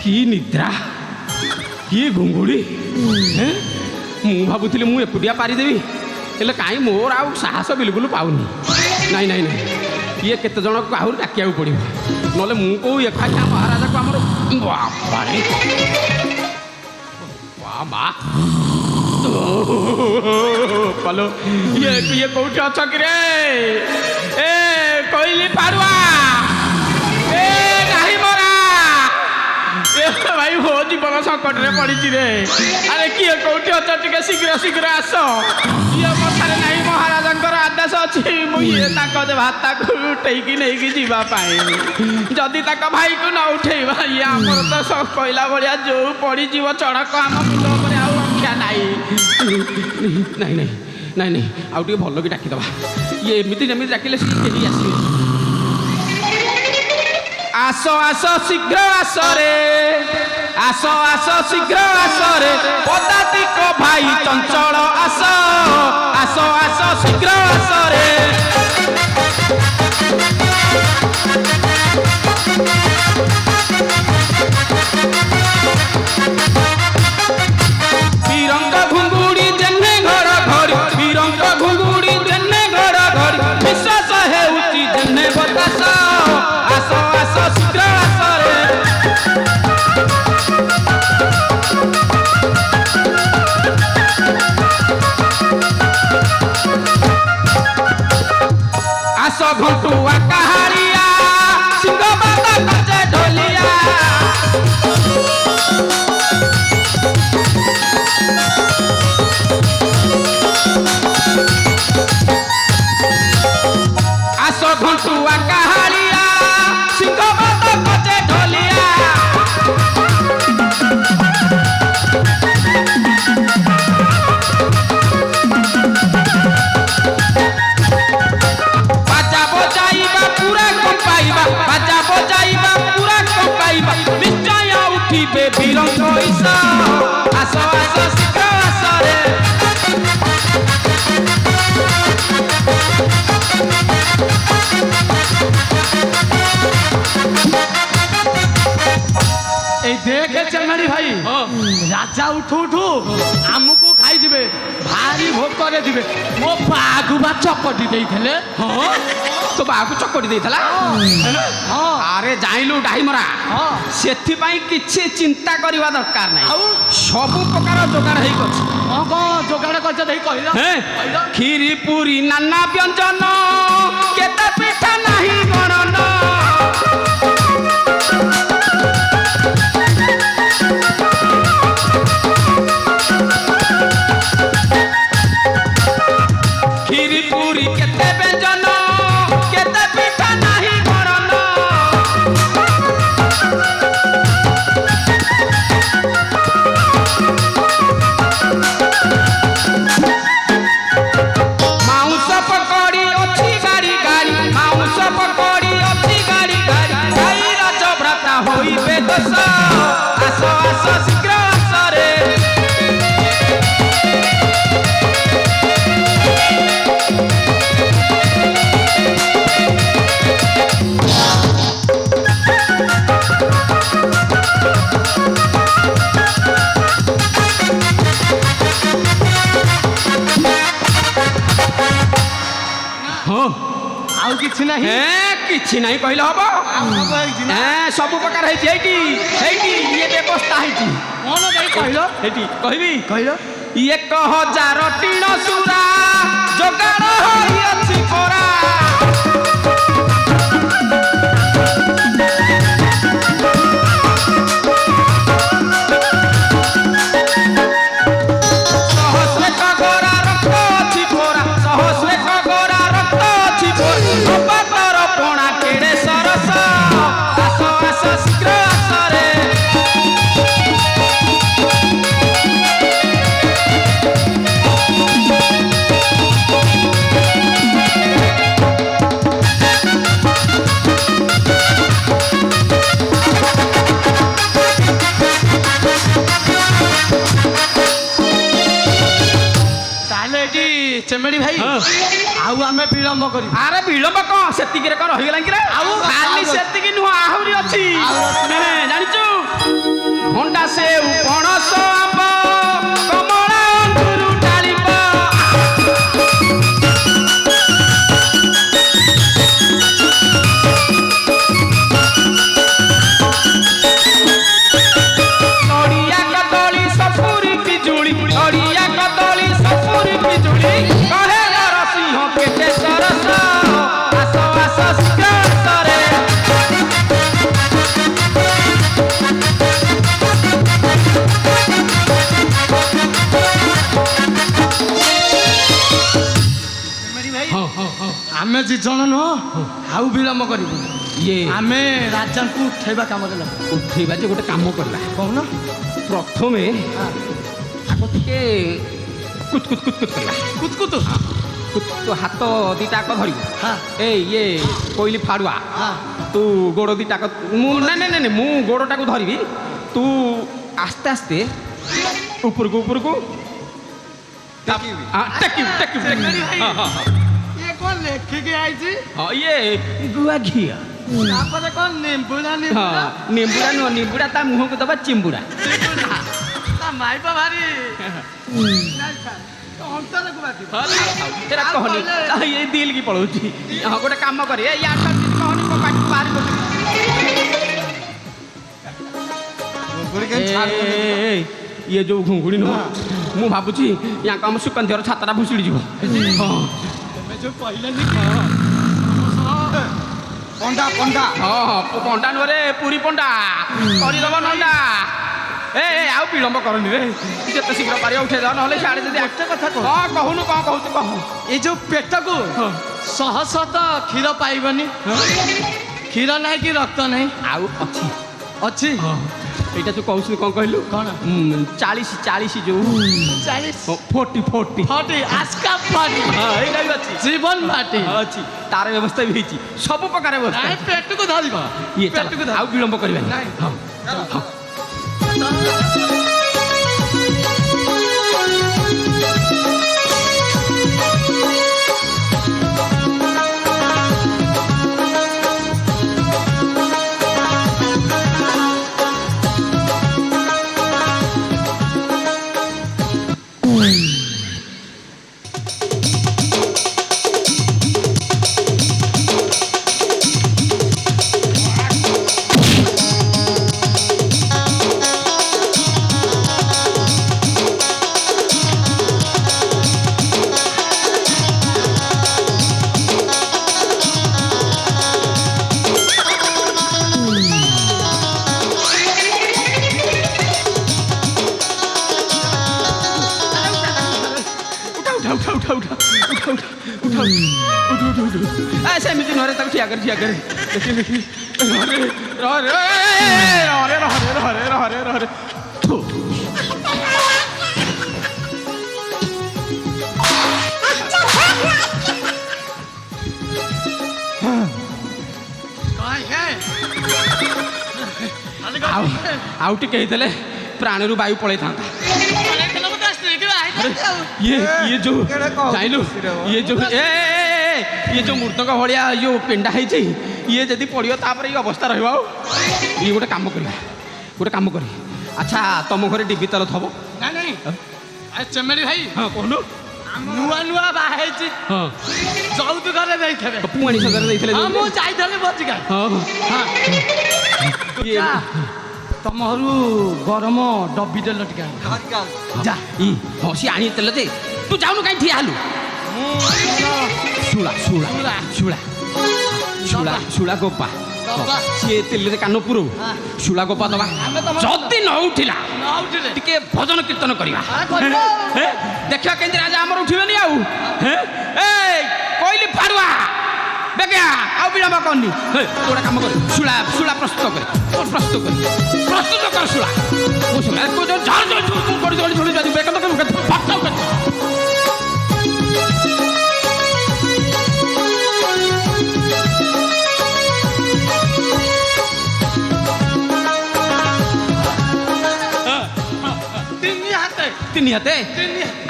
কি নিদ্রা কি ঘুଙ୍ଗୁଡ଼ି ମୁଁ ଭାବୁଥିଲି ମୁଁ ଏକୁଟିଆ ପାରିଦେବି ହେଲେ କାହିଁ ମୋର ଆଉ ସାହସ ବିଲକୁଲ ପାଉନି। ନାଇଁ ନାଇଁ ନାଇଁ ଇଏ କେତେ ଜଣକୁ ଆହୁରି ଡାକିବାକୁ ପଡ଼ିବ ନହେଲେ ମୁଁ କେଉଁ ଏକାଠିଆ ମହାରାଜାକୁ ଆମର ବାପାରେ ମା କଲୋ ଇଏ କୋଉଠି ଅଛ କି ରେ ଏ କହିଲି ପାରୁଆ ଏ ନାହିଁ ମରା ଭାଇ ମୋ ଜୀବନ ସଙ୍କଟରେ ପଡ଼ିଛି ରେ। ଆରେ କିଏ କୋଉଠି ଅଛ ଟିକେ ଶୀଘ୍ର ଶୀଘ୍ର ଆସ। ଇଏ କଥାରେ ନାହିଁ ମହାରାଜାଙ୍କର ଆଦେଶ ଅଛି ମୁଁ ଇଏ ତାଙ୍କ ଭାତାକୁ ଉଠେଇକି ନେଇକି ଯିବା ପାଇଁ। ଯଦି ତାଙ୍କ ଭାଇକୁ ନ ଉଠେଇବା ଇଏ ଆମର ତ କହିଲା ଭଳିଆ ଯୋଉ ପଡ଼ିଯିବ ଚଡ଼କ ଆମ ମୁଣ୍ଡ ଉପରେ ଆଉ ରକ୍ଷା ନାହିଁ। ନାଇଁ ନାଇଁ ନାଇଁ ନାଇଁ ଆଉ ଟିକେ ଭଲ କି ଡାକିଦେବା। ଇଏ ଏମିତି ଯେମିତି ଡାକିଲେ ସେ କେହି ଆସିବେ। ଆସ ଆସ ଶୀଘ୍ର ଆସରେ ଆସ ଆସ ଶୀଘ୍ର ଆସରେ ପଦାତିକ ଭାଇ ଚଞ୍ଚଳ ଆସ ଆସ ଆସ ଶୀଘ୍ର ଆସରେ। ବୀରଙ୍କ ଘୁଙ୍ଗୁଡ଼ି ଯେନେ ଘର ଘଡ଼ି ବୀରଙ୍କ ଘୁଙ୍ଗୁଡ଼ି ଯେନେ ଘର ଘଡ଼ି ବିଶ୍ୱାସ ହେଉଛି ଯେନେ ବତାସ ଆସ ଆସ ଶୀଘ୍ର ଆସରେ। ଆସ ଘଣ୍ଟୁଆ କାହାଳିଆ ସିଂହ ବାବା କଚେ ଢୋଲିଆ ଆସ ଘଣ୍ଟୁଆ କାହାଳିଆ ସିଂହ ବାବା କଚେ ଢୋଲିଆ। ବାଜା ବଜାଇବା ପୁରା କମ୍ପାଇବା ବାଜା ବଜାଇବା ପୁରା କମ୍ପାଇବା ନିଶ୍ଚୟ ଉଠିବେ ବୀରଙ୍କ ଈଶ ଆସ ଆସ ଶୀଘ୍ର ଆସରେ। এই দেখে চেঙ্গাড়ি ভাই রাজা উঠু উঠু আমুকু খাইଯିବେ ভারি ভোକରେ ଯିବେ। ମୋ ବାଆକୁ ବା ଚକଟି ଦେଇଥିଲେ। ତୋ ବାହାକୁ ଚକଟି ଦେଇଥିଲା। ଆରେ ଜାଇଲୁ ଡାଇମରା ସେଥିପାଇଁ କିଛି ଚିନ୍ତା କରିବା ଦରକାର ନାହିଁ। ସବୁ ପ୍ରକାର ଯୋଗାଡ଼ ହେଇକି ଅଛି। କଣ ଯୋଗାଡ଼ କରିଛ ଦେଇ କହିଲ। କ୍ଷୀରି ପୁରୀ ନାନା ବ୍ୟଞ୍ଜନ କେତେ ପିଠା ନାହିଁ ଗଣନ। କ୍ଷୀରି ପୁରୀ କେତେ ବ୍ୟଞ୍ଜନ କେତେ ପିଠା ନାହିଁ ଗଣନ। ମାଉଁସ ପକଡ଼ି ଅଛି ଗାଡ଼ି ଗାଡ଼ି ମାଉଁସ ପକଡ଼ି ଅଛି ଗାଡ଼ି ଗାଡ଼ି ଗାଈ ରଜଭ୍ରତା ହୋଇବେ ଦୋଷ ଆସ ଆସ ଶୀଘ୍ର ଆସରେ। ହଁ ଆଉ କିଛି ନାହିଁ। କିଛି ନାହିଁ କହିଲେ ହବ। ସବୁ ପ୍ରକାର ହେଇଛି ଏଇଠି ଏଇଠି ଇଏ ବ୍ୟବସ୍ଥା ହେଇଛି। କଣ ଦେଇ କହିଲ। ଏଇଠି କହିବି କହିଲ 1000 ଟିଣ ସୁରା ଯୋଗାଡ଼ ହୋଇଅଛି ପରା। ସହସ୍ରେ କଗରା ରକ୍ତ ଅଛି ଭରା ସହସ୍ରେ କଗରା ରକ୍ତ ଅଛି ଭରା ବାତର ପଣା କେଡ଼େ ସରସ ଆସ ଆସ ଶୀଘ୍ର ଆସରେ। ବିଳମ୍ବ କରିବି। ଆରେ ବିଳମ୍ବ କଣ ସେତିକିରେ କଣ ରହିଗଲାଣି କି ରେ? ଆଉ ଖାଲି ସେତିକି ନୁହଁ ଆହୁରି ଅଛି। ଜାଣିଛୁ ଭଣ୍ଡା ସେଉ ପଣସ ଆମ୍ବ କମଳା ଅଙ୍ଗୁରୁ ଡାଳିମ୍ବ ନଡ଼ିଆ କଦଳୀ ସପୁରୀ ପିଜୁଳି ନଡ଼ିଆ କଦଳୀ ସପୁରୀ ପିଜୁଳି କହେ ନରସିଂହ କେତେ ସରସ ଆସ ଆସ ଶୀଘ୍ର ସରେ ଆମେ ଦି ଜଣ ନୁହଁ ଆଉ ବିଳମ୍ବ କରିବୁ। ଇଏ ଆମେ ରାଜାଙ୍କୁ ଉଠେଇବା କାମରେ ଲାଗୁ। ଉଠେଇବା ଯେ ଗୋଟେ କାମ କରିବା କହୁନ ପ୍ରଥମେ ଆଗ ଟିକେ କୁଚ କୁଚ କୁଚ କୁଚ କରିବା କୁତକୁତୁ ହାତ ଦିଟା ଆଗ ଧରିବୁ ହଁ ଏଇ ଇଏ କୋଇଲି ଫାଡୁଆ ହଁ ତୁ ଗୋଡ଼ ଦିଟାକ ମୁଁ ନାଇଁ ନାଇଁ ନାଇଁ ମୁଁ ଗୋଡ଼ଟାକୁ ଧରିବି ତୁ ଆସ୍ତେ ଆସ୍ତେ ଉପରକୁ ଉପରକୁ ଟେକିବୁ ଟେକିବୁ ହଁ ହଁ ଇଏ କଣ ଲେଖିକି ଆଇଛି? ହଁ ଇଏ ଗୁଆ ଘିଅ ତାପରେ କଣ ନିମ୍ବୁଡା ହଁ ନିମ୍ବୁଡ଼ା ନୁହଁ ନିମ୍ବୁଡ଼ା ତା ମୁହଁକୁ ଦବା ଚିମ୍ବୁଡ଼ା ତା ମାଇପ ଭାରି ଅନ୍ତରକୁ ବାକି ଏରା କହନି ଏଇ ଦିଲ କି ପଳଉଛି ହଁ ଗୋଟେ କାମ କରେ ଏଇ ଆଠ କହନି ମୋ ପାଟି ବାହାରି ଇଏ ଯୋଉ ଘୁଙ୍ଗୁଡ଼ି ନୁହଁ ମୁଁ ଭାବୁଛି ୟାଙ୍କ ଆମ ସୁକାନ୍ତିର ଛାତଟା ଭୁଷୁଡ଼ି ଯିବ ହଁ ଯୋଉ କହିଲେନି ପଣ୍ଡା ପଣ୍ଡା ହଁ ହଁ ପଣ୍ଡା ନୁହଁରେ ପୁରୀ ପଣ୍ଡା କରିଦବ ନଣ୍ଡା ଏ ଆଉ ବିଳମ୍ବ କରନି ରେ ଯେତେ ଶୀଘ୍ର ପାରିବ ଉଠେଇ ଦେବା ନହେଲେ ସିଆଡ଼େ ଯଦି ଗୋଟେ କଥା କହ। ହଁ କହୁନୁ କଣ କହୁଛୁ କହ ଏଇ ଯୋଉ ପେଟକୁ ଶହ ଶହ ତ କ୍ଷୀର ପାଇବନି। କ୍ଷୀର ନାହିଁ କି ରକ୍ତ ନାହିଁ ଆଉ ଅଛି ଅଛି ଏଇଟା ତୁ କହୁଛୁ କଣ କହିଲୁ କଣ 40 ଯୋଉ 40 40 ଫଟି ଆସ୍କା ଫଟି ହଁ ଏଇଟା ବି ଅଛି ଜୀବନ ମାଟି ଅଛି ତାର ବ୍ୟବସ୍ଥା ବି ହେଇଛି ସବୁ ପ୍ରକାର ବ୍ୟବସ୍ଥା ନାଇଁ ପେଟକୁ ଧରିବ ଇଏ ଚାଲ ପେଟକୁ ଆଉ ବିଳମ୍ବ କରିବାନି ନାଇଁ। ହଁ ହଁ ସେମିତି ନହେଲେ ତାକୁ ଠିଆ କରି ଦେଖି ରହରେ ଆଉ ଟିକେ ହେଇଥିଲେ ପ୍ରାଣରୁ ବାୟୁ ପଳେଇଥାନ୍ତା ଇଏ ଯୋଉ ଜାଣିଲୁ ଇଏ ଯୋଉ ଇଏ ଯୋଉ ମୃତକ ଭଳିଆ ଯୋଉ ପେଣ୍ଡା ହେଇଛି ଇଏ ଯଦି ପଡ଼ିବ ତାପରେ ଏଇ ଅବସ୍ଥା ରହିବ ଆଉ ଇଏ ଗୋଟେ କାମ କରି ଆଚ୍ଛା ତମ ଘରେ ଡିବି ତେଲ ଥବ ନାଇଁ ନାଇଁ ଚେମେଡି ଭାଇ ହଁ କହୁନୁ ନୂଆ ବାହା ହେଇଛି ହଁ ଯୌତୁକରେ ଦେଇଥିବେ ପୁଆଣି ସଦରେ ଦେଇଥିଲେ ହଁ ମୁଁ ଯାଇଥିଲି ବଜିକା ହଁ ଯା ତମ ଘରୁ ଗରମ ଡବି ତେଲ ଟିକେ ଯା ହଁ ସିଏ ଆଣି ତେଲ ଯେ ତୁ ଯାଉନୁ କାହିଁ ଠିଆ ହେଲୁ ଶୁଳା ଗୋପା ସିଏ ତେଲରେ କାନ ପୁରଉ ଶୁଳା ଗୋପା ଦବା ଯଦି ନ ଉଠିଲା ଟିକେ ଭଜନ କୀର୍ତ୍ତନ କରିବା ଦେଖିବା କେମିତି ରାଜା ଆମର ଉଠିବେନି ଆଉ କହିଲି ପାରୁଆ ବେଗା ଆଉ ବିଳମ୍ବ କରନି ଗୋଟେ କାମ କରେ ଶୁଳା ପ୍ରସ୍ତୁତ କର ଶୁଳା ତିନି ହାତେ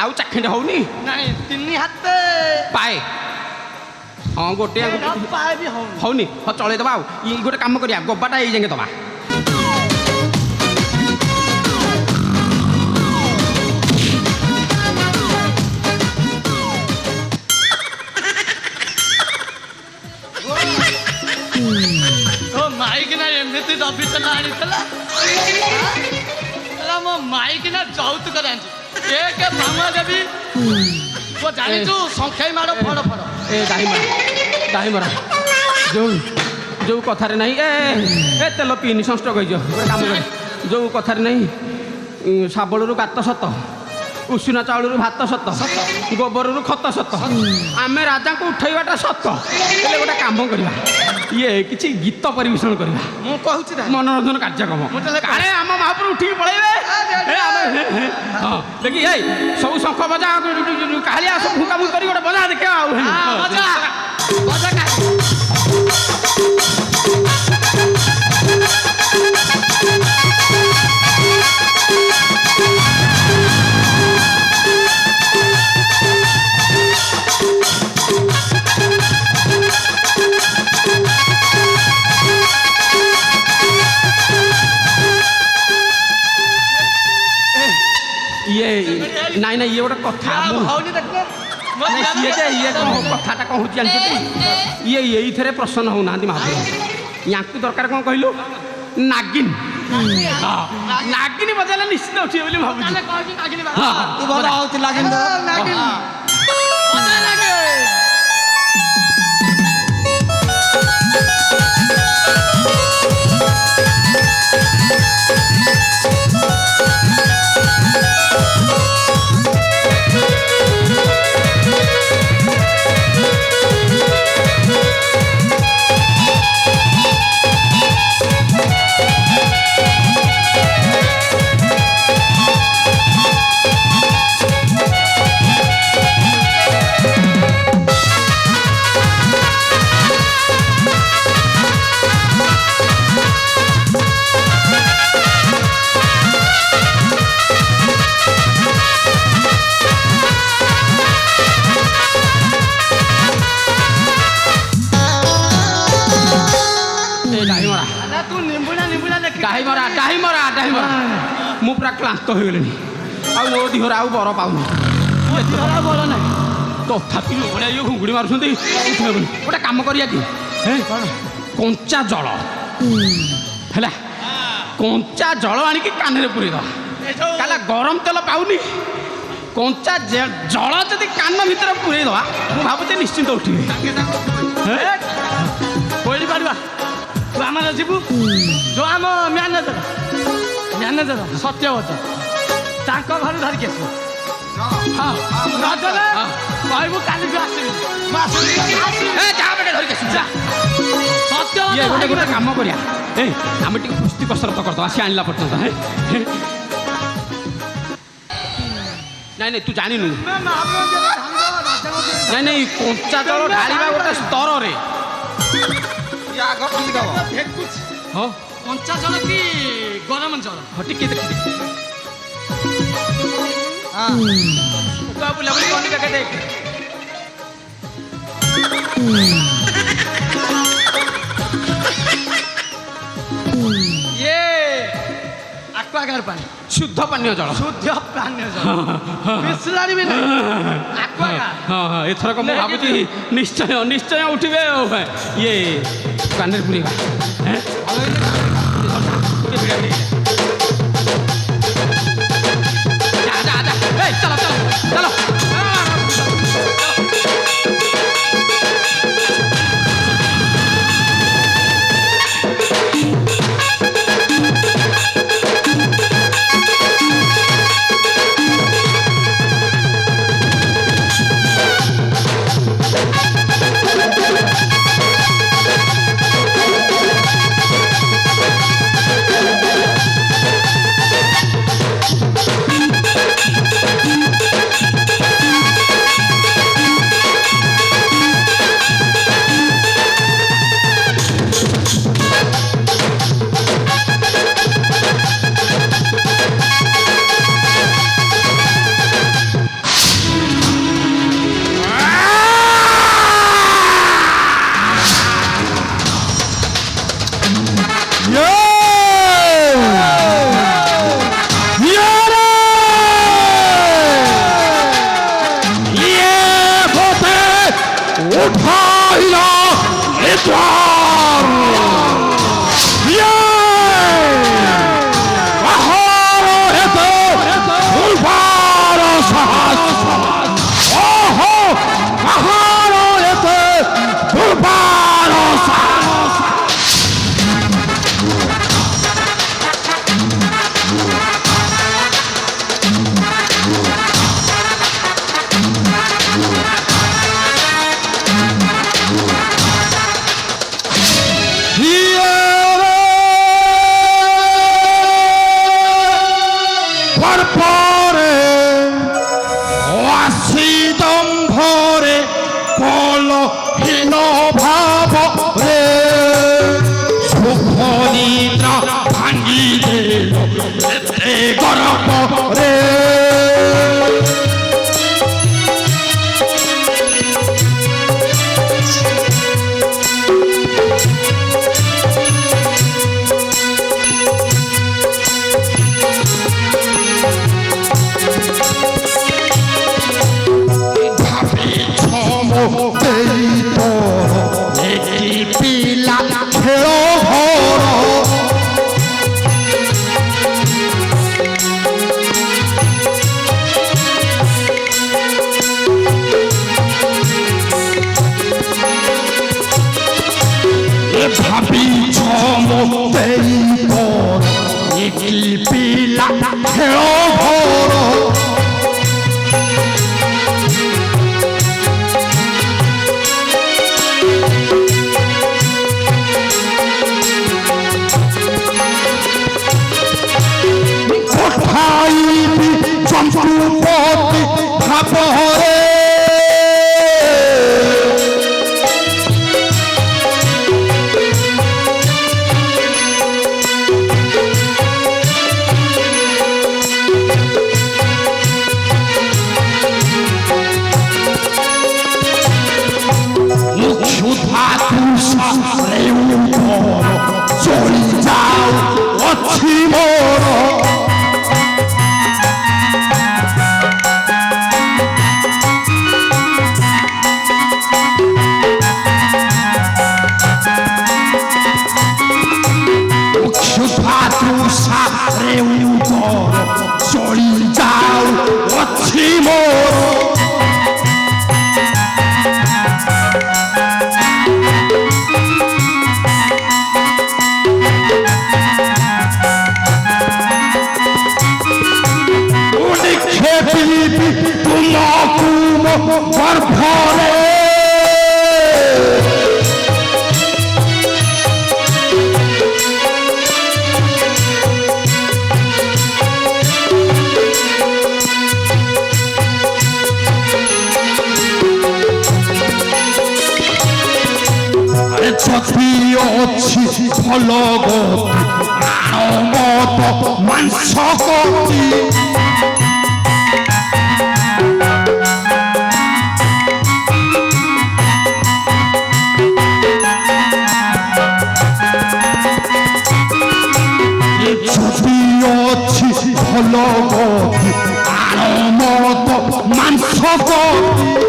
ଆଉ ଚାଖେଣ୍ଡେ ହଉନି ନାଇଁ ତିନି ହାତେ ପାଏ ହଁ ଗୋଟେ ଆଙ୍ଗୁଠି ପାଏ ବି ହଉନି। ହଉନି ହଁ ଚଳେଇଦବା ଆଉ ଇ ଗୋଟେ କାମ କରିବା ଗୋବାଟା ଏଇ ଯାଙ୍କେ ଦବା ଓ ମାଇକିନା ଏମିତି ଦବିଚଲା ଆଣିଥିଲା ମୋ ମାଇକିନା ଯୌତୁକ ଆଣିଛି ଏକ ଭାମ ଦେବି ତୁ ଜାଣିଛୁ ସଂଖେଇ ମାଡ଼ ଫଡ଼ ଫଡ଼ ଏ ଦାହିମରା ଯୋଉ କଥାରେ ନାହିଁ ଏ ତେଲ ପିଇନି ସଂଷ୍ଟ୍ରୋକ ହେଇଯିବ ଗୋଟେ କାମ କରି ଯୋଉ କଥାରେ ନାହିଁ ଶାବଳରୁ ଗାତ ସତ ଉଷୁନା ଚାଉଳରୁ ଭାତ ସତ ଗୋବରରୁ ଖତ ସତ ଆମେ ରାଜାଙ୍କୁ ଉଠେଇବାଟା ସତ ହେଲେ ଗୋଟେ କାମ କରିବା ଇଏ କିଛି ଗୀତ ପରିବେଷଣ କରିବା ମୁଁ କହୁଛି ମନୋରଞ୍ଜନ କାର୍ଯ୍ୟକ୍ରମ କାଳେ ଆମ ମହାପୁର ଉଠିକି ପଳେଇବେ ହଁ ଦେଖି ଏଇ ସବୁ ଶଙ୍ଖ ବଜା କାଳିଆ ସବୁ ଫୁଙ୍କାଫୁଙ୍କି କରି ଗୋଟେ ବଜା ଦେଖିବା ଆଉ ନାଇଁ ନାଇଁ ଇଏ ଗୋଟେ କଥା ଇଏ କଥାଟା କ'ଣ ହେଉଛି ଜାଣିଛନ୍ତି ଇଏ ଏଇଥିରେ ପ୍ରସନ୍ନ ହେଉନାହାନ୍ତି ମହାପୁର ୟାଙ୍କୁ ଦରକାର କ'ଣ କହିଲୁ ନାଗିନ ନାଗିନ ବଜାଇଲେ ନିଶ୍ଚିତ ଉଠିବେ ବୋଲି ଭାବୁଛି ମୁଁ ପୁରା କ୍ଳାନ୍ତ ହୋଇଗଲିଣି ଆଉ ମୋ ଦେହରେ ଆଉ ବର ପାଉନି ବର ନାହିଁ ତଥାପି ଲୋକମାନେ ଇଏ ଘୁଙ୍ଗୁଡ଼ି ମାରୁଛନ୍ତି ଗୋଟେ କାମ କରିବା କି କଞ୍ଚା ଜଳ ହେଲା କଞ୍ଚା ଜଳ ଆଣିକି କାନରେ ପୁରେଇଦବା କାଲା ଗରମ ତେଲ ପାଉନି କଞ୍ଚା ଜଳ ଯଦି କାନ ଭିତରେ ପୁରେଇଦବା ମୁଁ ଭାବୁଛି ନିଶ୍ଚିନ୍ତ ଉଠିବେ କହିପାରିବା ତୁ ଆମର ଯିବୁ ଯୋଉ ଆମ ମ୍ୟାନେଜର ସତ୍ୟବତ ତାଙ୍କ ଘରୁ ଧରିକି ଆସିବୁ କହିବୁ କାଲିକୁ ଆସିବି ଗୋଟେ କାମ କରିବା ଆମେ ଟିକେ କୁସ୍ତି କସରତ କରିଦେବା ସେ ଆଣିଲା ପର୍ଯ୍ୟନ୍ତ ନାଇଁ ନାଇଁ ତୁ ଜାଣିନୁ ନାଇଁ ନାଇଁ କଞ୍ଚା ଜଳ ଢାଳିବା ଗୋଟେ ସ୍ତରରେ ହଁ କଞ୍ଚା ଜଳ କି ଗରମ ଜଳ ହଁ ଟିକେ ଦେଖି ବୁଲାବୁଲି କରନି କାକେ ଦେଖ ଇଏ ଆକ୍ୱାଗାର୍ଡ ପାଣି शुद्ध पानीय जल शुद्ध पानीय जल बिसलारी भी नहीं आक्वागार्ड हाँ हाँ एथरक मैं भाबुची निश्चय निश्चय उठिबे ये कानेर पुरीबा हैं जा जा जा ए चलो चलो चलो দ্বার আহার হেতে ফুলবার সাহস ওহো আহার হেতে ফুলবার সাহস পরে আসিদম ভরে কলহীন ভাব রে শুভ নিদ্রা ভাঙ্গি দিল গর্ব রে পিলা খেল ঘর ভাবিছ মতেই পর একটি পিলা খেল ঘর চম্পতি ভাবরে সুধা তুষারে উপর চলি যাও অছি মোর রে উপর চলি যাও অছি মোর তুম গর্ভরে যদি অছি ফল মত মাংস গতি যদি অছি ফল গতি মত মাংস গতি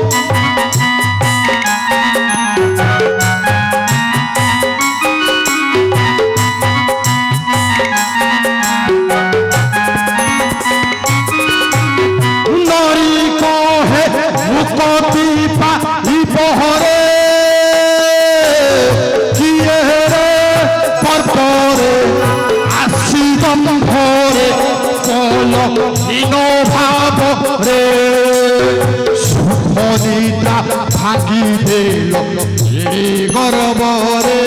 ভাগি দিল গর্বরে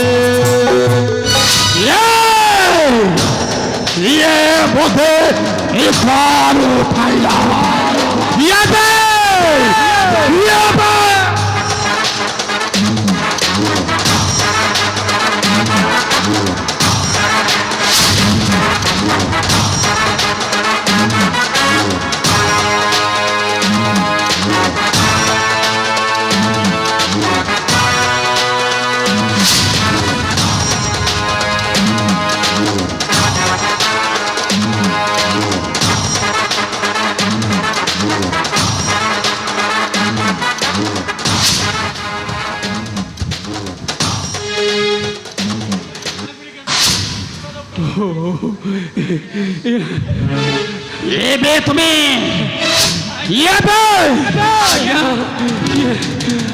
ইয়ে বোধে এবার উঠাইলা ইয়াবে ইয়াবে ଏବେ ତୁମେ କିଏ ବେ? ଆଜ୍ଞା